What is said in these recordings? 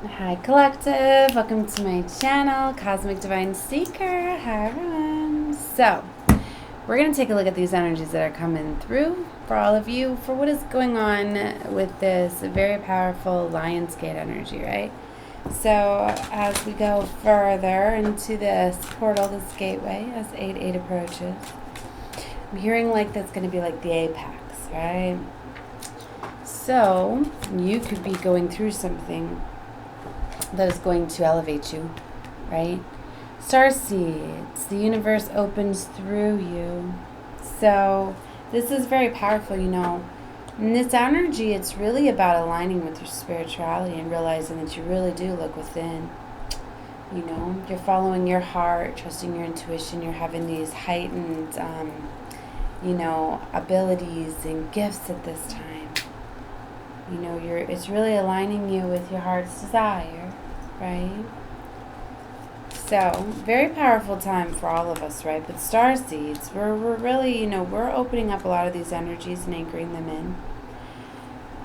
Hi Collective, welcome to my channel, Cosmic Divine Seeker. Hi everyone. So, we're going to take a look at these energies that are coming through for all of you for what is going on with this very powerful Lionsgate energy, right? So, as we go further into this portal, this gateway, as 8-8 approaches, I'm hearing like that's going to be like the apex, right? So, you could be going through something that is going to elevate you, right? Star seeds, the universe opens through you. So this is very powerful, you know. In this energy, it's really about aligning with your spirituality and realizing that you really do look within. You know, you're following your heart, trusting your intuition. You're having these heightened, abilities and gifts at this time. You know, it's really aligning you with your heart's desire. Right? So, very powerful time for all of us, right? But star seeds, we're really, we're opening up a lot of these energies and anchoring them in.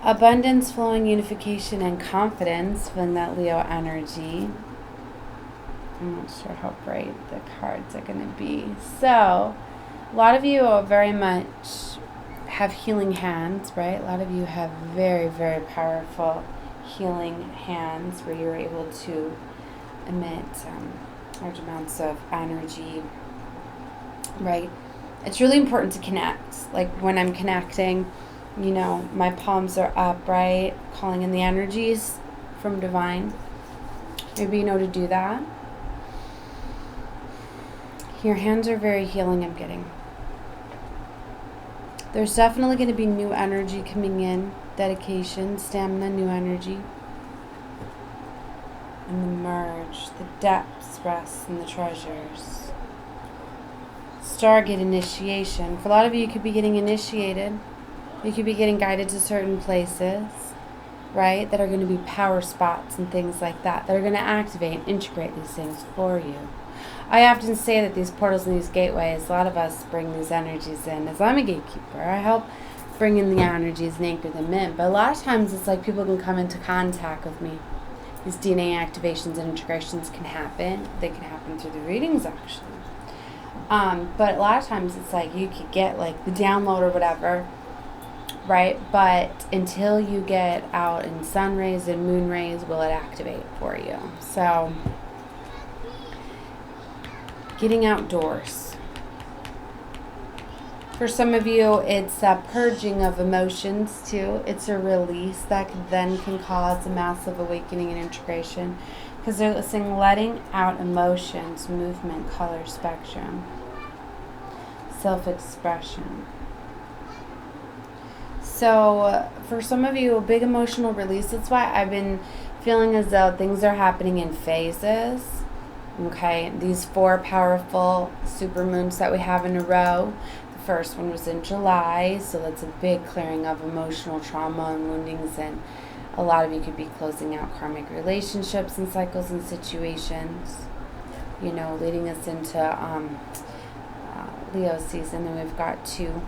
Abundance, flowing, unification, and confidence, feeling that Leo energy. I'm not sure how bright the cards are going to be. So, a lot of you are very much have healing hands, right? A lot of you have very, very powerful healing hands where you're able to emit large amounts of energy, right? It's really important to connect. Like when I'm connecting, my palms are up, right? Calling in the energies from divine. Maybe you know to do that. Your hands are very healing, I'm getting. There's definitely going to be new energy coming in. Dedication, stamina, new energy. And the merge, the depths, rest, and the treasures. Stargate initiation. For a lot of you, you could be getting initiated. You could be getting guided to certain places, right? That are going to be power spots and things like that. That are going to activate and integrate these things for you. I often say that these portals and these gateways, a lot of us bring these energies in. As I'm a gatekeeper, I help bring in the energies and anchor them in. But a lot of times it's like people can come into contact with me. These DNA activations and integrations can happen. They can happen through the readings, actually. But a lot of times it's like you could get like the download or whatever, right? But until you get out in sun rays and moon rays, will it activate for you? So, getting outdoors. For some of you, it's a purging of emotions too. It's a release that then can cause a massive awakening and integration. Because they're saying letting out emotions, movement, color, spectrum, self-expression. So for some of you, a big emotional release. That's why I've been feeling as though things are happening in phases. Okay, these 4 powerful supermoons that we have in a row. First one was in July, so that's a big clearing of emotional trauma and woundings, and a lot of you could be closing out karmic relationships and cycles and situations, leading us into Leo season. And we've got 2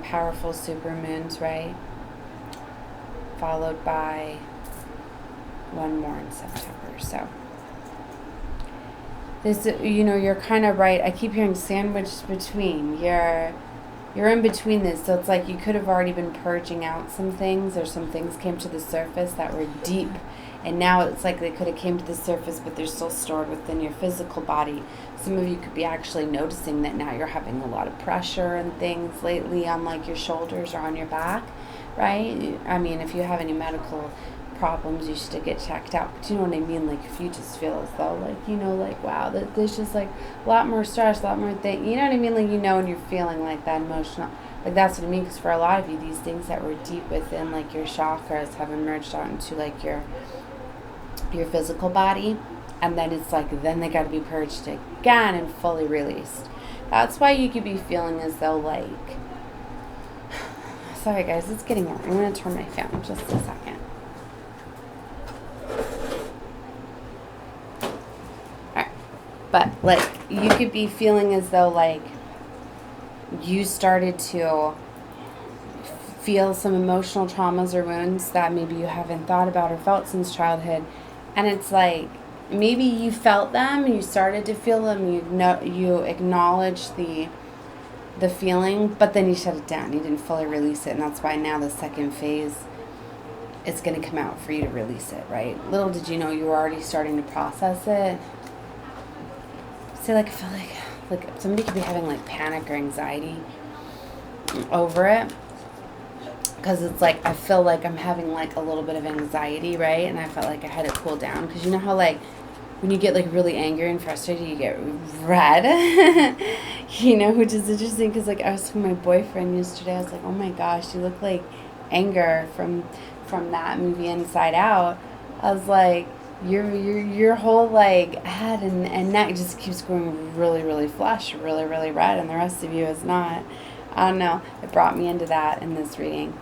powerful supermoons, right, followed by 1 more in September. So this, you're kind of right. I keep hearing sandwiched between. You're in between this. So it's like you could have already been purging out some things, or some things came to the surface that were deep. And now it's like they could have came to the surface, but they're still stored within your physical body. Some of you could be actually noticing that now you're having a lot of pressure and things lately on like your shoulders or on your back, right? I mean, if you have any medical problems, you should get checked out. But you know what I mean? Like if you just feel as though like, wow, there's just like a lot more stress, a lot more things. You know what I mean? Like, and you're feeling like that emotional. Like that's what I mean. Because for a lot of you, these things that were deep within like your chakras have emerged out into like your physical body. And then it's like, then they got to be purged again and fully released. That's why you could be feeling as though like, sorry guys, it's getting warm. I'm going to turn my fan in just a second. But, like, you could be feeling as though, like, you started to feel some emotional traumas or wounds that maybe you haven't thought about or felt since childhood, And it's like, maybe you felt them, you started to feel them, you acknowledged the feeling, but then you shut it down. You didn't fully release it, and that's why now the second phase, it's going to come out for you to release it, right? Little did you know you were already starting to process it. So like, I feel like somebody could be having like panic or anxiety over it, because it's like, I feel like I'm having like a little bit of anxiety, right? And I felt like I had to cool down, because you know how like when you get like really angry and frustrated, you get red, you know, which is interesting, because like I was with my boyfriend yesterday. I was like, oh my gosh, you look like anger from that movie Inside Out. I was like, your whole like head and neck just keeps going really, really flush, really, really red, and the rest of you is not. I don't know. It brought me into that in this reading.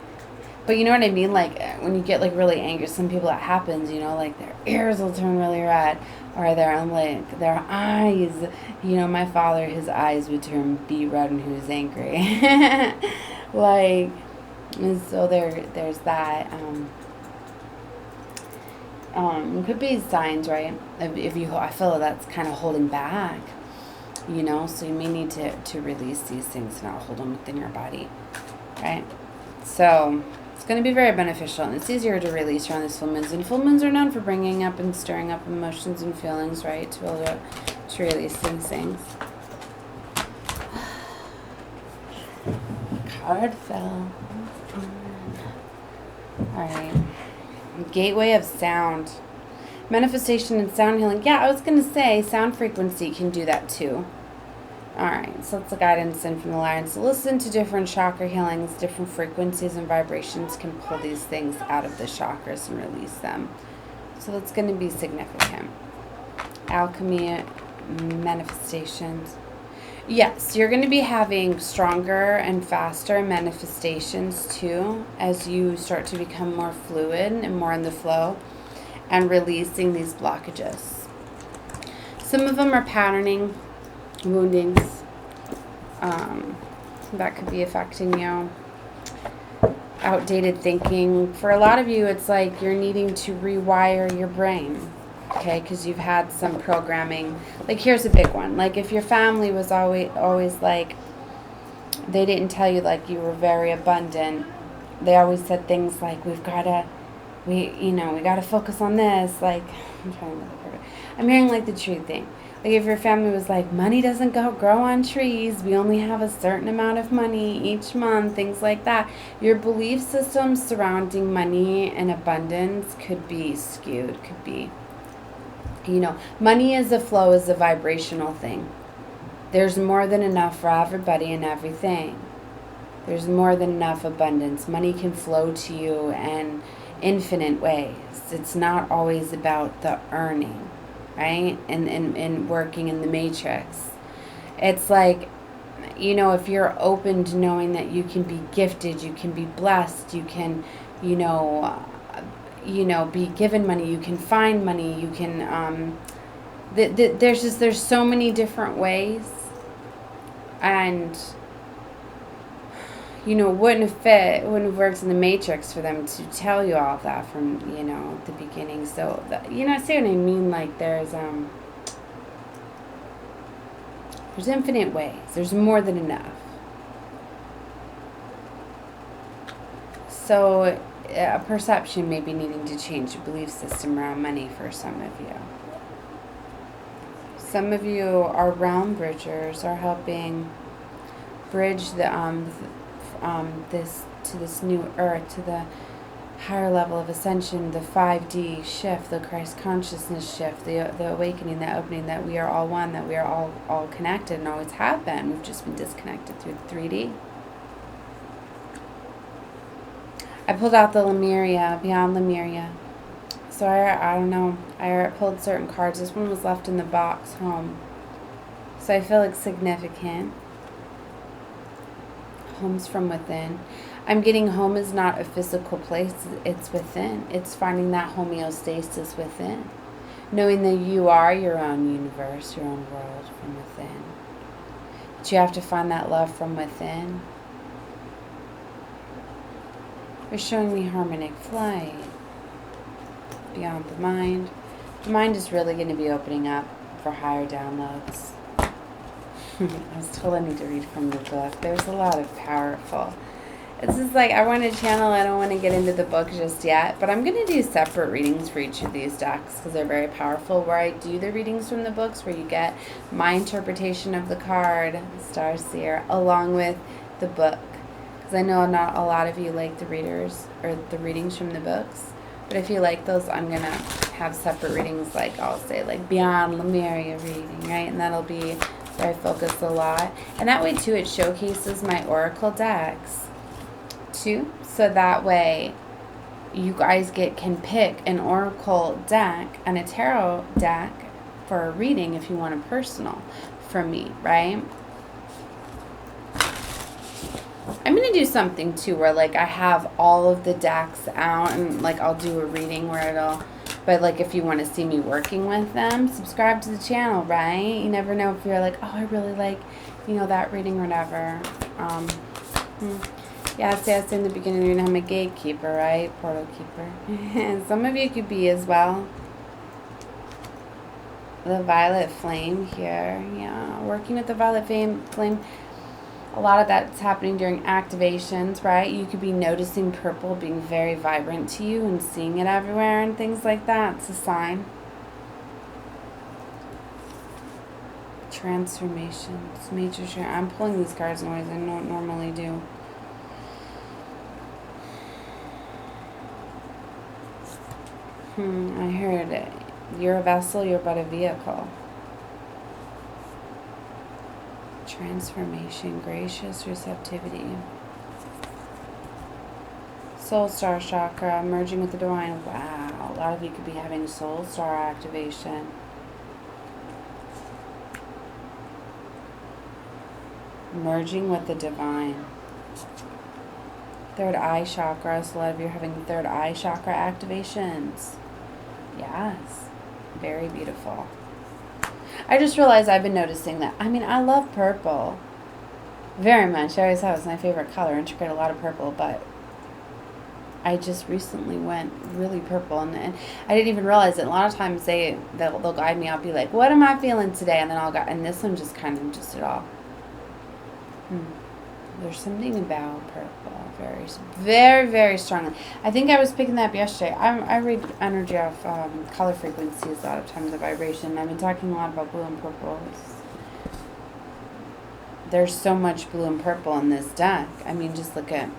But you know what I mean? Like, when you get, like, really angry, some people that happens, you know, like, their ears will turn really red. Or their eyes. You know, my father, his eyes would turn beet red when he was angry. Like, and so there's that. Could be signs, right? If you, I feel that's kind of holding back. You know, so you may need to release these things, not hold them within your body, right? So it's going to be very beneficial, and it's easier to release around these full moons. And full moons are known for bringing up and stirring up emotions and feelings, right? To be able to release these things. Card fell. All right. Gateway of sound. Manifestation and sound healing. Yeah, I was going to say sound frequency can do that too. Alright, so that's the guidance in from the Lions. So listen to different chakra healings, different frequencies and vibrations can pull these things out of the chakras and release them. So that's going to be significant. Alchemy, manifestations. Yes, you're going to be having stronger and faster manifestations too, as you start to become more fluid and more in the flow and releasing these blockages. Some of them are patterning, woundings, that could be affecting you. Outdated thinking. For a lot of you, it's like you're needing to rewire your brain, okay, because you've had some programming. Like, here's a big one. Like, if your family was always like, they didn't tell you like you were very abundant. They always said things like, we gotta focus on this. Like, I'm hearing like the tree thing. Like, if your family was like, money doesn't grow on trees, we only have a certain amount of money each month, things like that. Your belief systems surrounding money and abundance could be skewed, could be, you know, money is a flow, is a vibrational thing. There's more than enough for everybody and everything. There's more than enough abundance. Money can flow to you in infinite ways. It's not always about the earning, right? And working in the matrix. It's like, you know, if you're open to knowing that you can be gifted, you can be blessed, you can, you know, be given money, you can find money, you can, there's so many different ways. And, you know, wouldn't have worked in the matrix for them to tell you all of that from, you know, the beginning. So, you know, see what I mean? Like, there's infinite ways. There's more than enough. So, a perception may be needing to change the belief system around money for some of you. Some of you are realm bridgers, are helping bridge the this new earth, to the higher level of ascension, the 5D shift, the Christ consciousness shift, the awakening, the opening, that we are all one, that we are all connected and always have been. We've just been disconnected through 3D. I pulled out the Lemuria, Beyond Lemuria. So I don't know, I pulled certain cards. This one was left in the box home. So I feel it's significant. Home's from within. I'm getting home is not a physical place, it's within. It's finding that homeostasis within. Knowing that you are your own universe, your own world from within. But you have to find that love from within. You're showing me harmonic flight. Beyond the mind. the mind is really going to be opening up for higher downloads. I was told I need to read from the book. There's a lot of powerful. It's just like, I want to channel, I don't want to get into the book just yet, but I'm going to do separate readings for each of these decks because they're very powerful, where I do the readings from the books where you get my interpretation of the card, Starseer, along with the book. Because I know not a lot of you like the readers or the readings from the books, but if you like those, I'm going to have separate readings, like I'll say like Beyond Lemuria reading, right? And that'll be where I focus a lot. And that way too, it showcases my oracle decks too, so that way you guys can pick an oracle deck and a tarot deck for a reading if you want a personal from me, right? I'm gonna do something too where like I have all of the decks out, and like I'll do a reading where it'll, but like if you want to see me working with them, subscribe to the channel, right? You never know if you're like, oh, I really like, you know, that reading or whatever. Yeah, see, I said in the beginning, you're going to have a gatekeeper, right? Portal keeper. Some of you could be as well. The violet flame here. Yeah, working with the violet flame. A lot of that's happening during activations, right? You could be noticing purple being very vibrant to you and seeing it everywhere and things like that. It's a sign. Transformations. Major share. I'm pulling these cards in ways I don't normally do. I heard it. You're a vessel, you're but a vehicle. Transformation, gracious receptivity. Soul Star Chakra, merging with the divine. Wow, a lot of you could be having Soul Star activation. Merging with the divine. Third eye chakra, so a lot of you are having third eye chakra activations. Yes, very beautiful. I just realized I've been noticing that. I mean, I love purple very much. I always have. It's my favorite color. I integrate a lot of purple, but I just recently went really purple, and I didn't even realize it. A lot of times they'll guide me. I'll be like, what am I feeling today? And then and this one just kind of just it all. There's something about purple, very, very, very strongly. I think I was picking that up yesterday. I read energy off color frequencies a lot of times, the vibration. I've been talking a lot about blue and purple. There's so much blue and purple in this deck. I mean, just look at,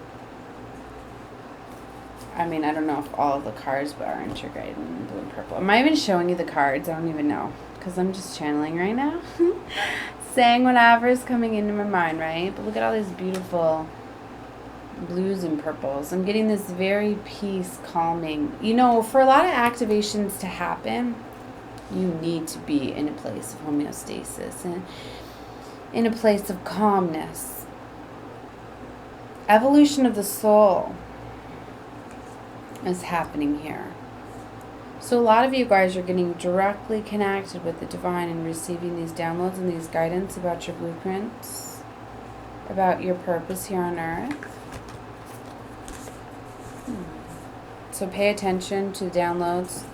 I mean, I don't know if all of the cards are integrated in blue and purple. Am I even showing you the cards? I don't even know, because I'm just channeling right now. Saying whatever is coming into my mind, right? But look at all these beautiful blues and purples. I'm getting this very peace, calming. You know, for a lot of activations to happen, you need to be in a place of homeostasis and in a place of calmness. Evolution of the soul is happening here. So a lot of you guys are getting directly connected with the divine and receiving these downloads and these guidance about your blueprints, about your purpose here on earth. So pay attention to the downloads.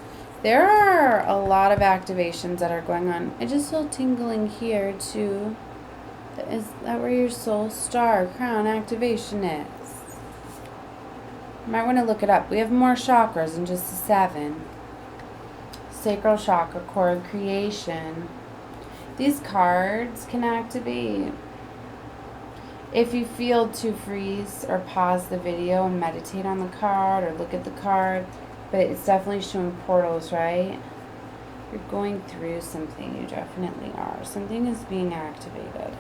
There are a lot of activations that are going on. I just feel tingling here too. Is that where your soul star crown activation is? You might want to look it up. We have more chakras than just the 7. Sacral chakra, core of creation. These cards can activate. If you feel to freeze or pause the video and meditate on the card or look at the card, but it's definitely showing portals, right? You're going through something. You definitely are. Something is being activated.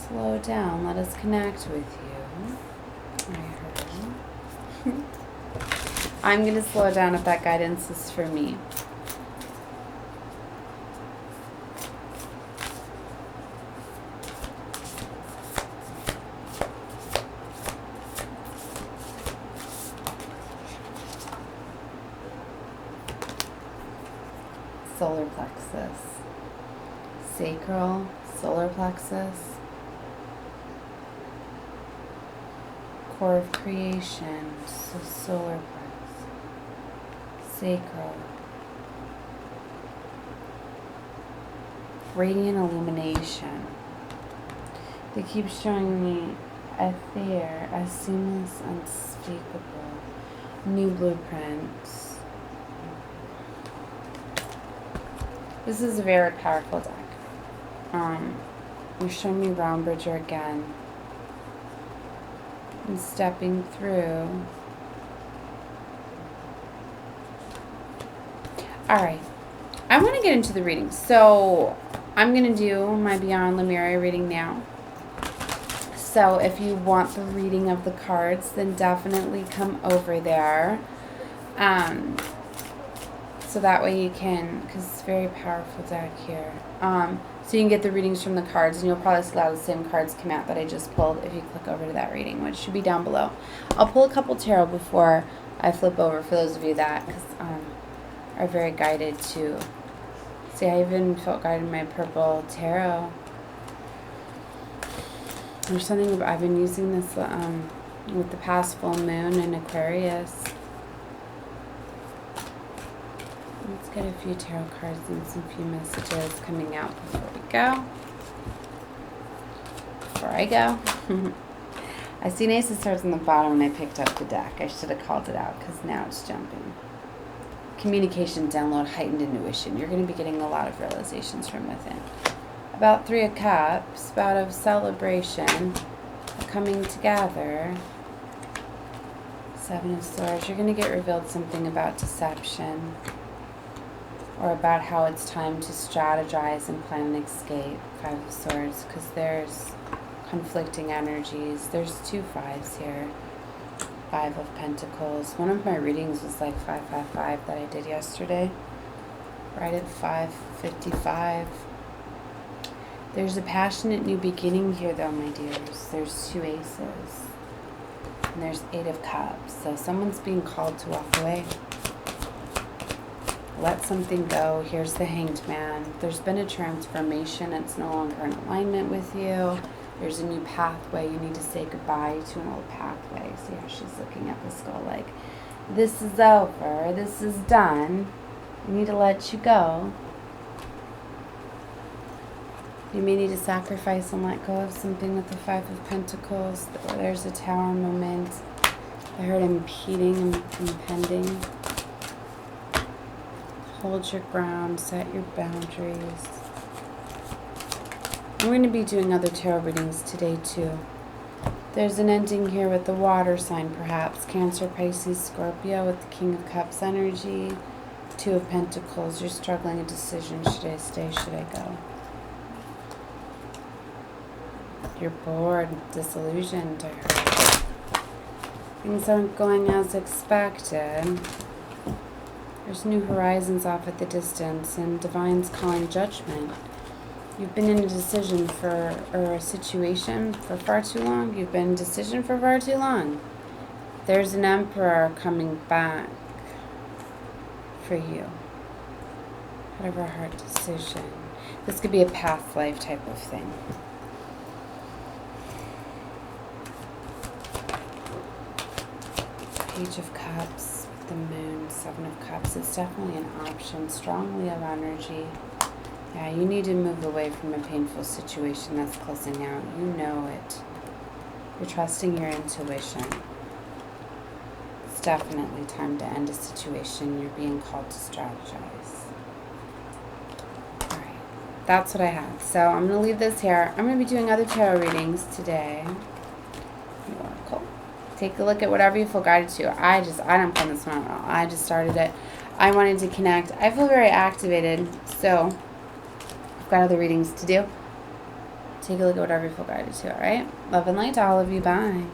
Slow down. Let us connect with you. I heard. I'm going to slow down if that guidance is for me. Solar plexus. sacral, solar plexus, core of creation, so solar plexus, sacral, radiant illumination. They keep showing me ether, as seamless, unspeakable, new blueprints. This is a very powerful deck. You're showing me Realm Bridger again. And stepping through. Alright. I want to get into the reading. So, I'm going to do my Beyond Lemuria reading now. So, if you want the reading of the cards, then definitely come over there. So that way you can, because it's a very powerful deck here. So you can get the readings from the cards, and you'll probably see a lot of the same cards come out that I just pulled if you click over to that reading, which should be down below. I'll pull a couple tarot before I flip over for those of you that are very guided to. See, I even felt guided in my purple tarot. There's something about, I've been using this with the past full moon in Aquarius. Let's get a few tarot cards and some few messages coming out before we go. Before I go. I seen Ace of Swords on the bottom when I picked up the deck. I should have called it out because now it's jumping. Communication, download, heightened intuition. You're going to be getting a lot of realizations from within. About 3 of Cups, about a celebration, a coming together. 7 of Swords. You're going to get revealed something about deception. Or about how it's time to strategize and plan an escape. 5 of Swords, because there's conflicting energies. There's 2 5s here. 5 of Pentacles. One of my readings was like 555 that I did yesterday. Right at 555. There's a passionate new beginning here though, my dears. There's 2 Aces. And there's 8 of Cups. So someone's being called to walk away. Let something go. Here's the Hanged Man. There's been a transformation. It's no longer in alignment with you. There's a new pathway. You need to say goodbye to an old pathway. See how she's looking at the skull like, this is over. This is done. I need to let you go. You may need to sacrifice and let go of something with the 5 of Pentacles. There's a Tower moment. I heard impeding and impending. Hold your ground, set your boundaries. I'm going to be doing other tarot readings today too. There's an ending here with the water sign perhaps. Cancer, Pisces, Scorpio with the King of Cups energy. 2 of Pentacles. You're struggling a decision. Should I stay? Should I go? You're bored, disillusioned, I heard. Things aren't going as expected. There's new horizons off at the distance, and Divine's calling judgment. You've been in a decision or a situation for far too long. You've been in a decision for far too long. There's an Emperor coming back for you. Out of our heart decision. This could be a past life type of thing. Page of Cups, the Moon, 7 of Cups. It's definitely an option. Strong Leo energy. Yeah, you need to move away from a painful situation that's closing out. You know it. You're trusting your intuition. It's definitely time to end a situation. You're being called to strategize. Alright, that's what I had. So I'm going to leave this here. I'm going to be doing other tarot readings today. Oracle. Take a look at whatever you feel guided to. I don't plan this one at all. I just started it. I wanted to connect. I feel very activated, so I've got other readings to do. Take a look at whatever you feel guided to, alright? Love and light to all of you. Bye.